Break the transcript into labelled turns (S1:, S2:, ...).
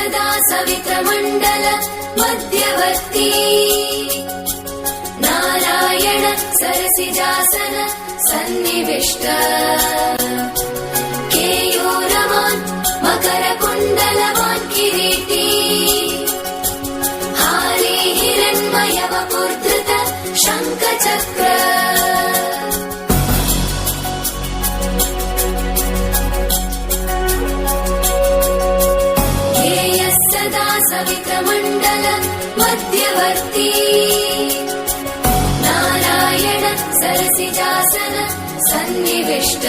S1: सदा सवित्रमण्डल मध्यवर्ती नारायण सरसिजासन सन्निविष्ट केयूरवान् मकरकुण्डलवान् किरीटी हारे हिरण्मयवपुर्धृत शङ्खचक्र सवित्रमण्डल मध्यवर्ती नारायण सरसिजासन सन्निविष्ट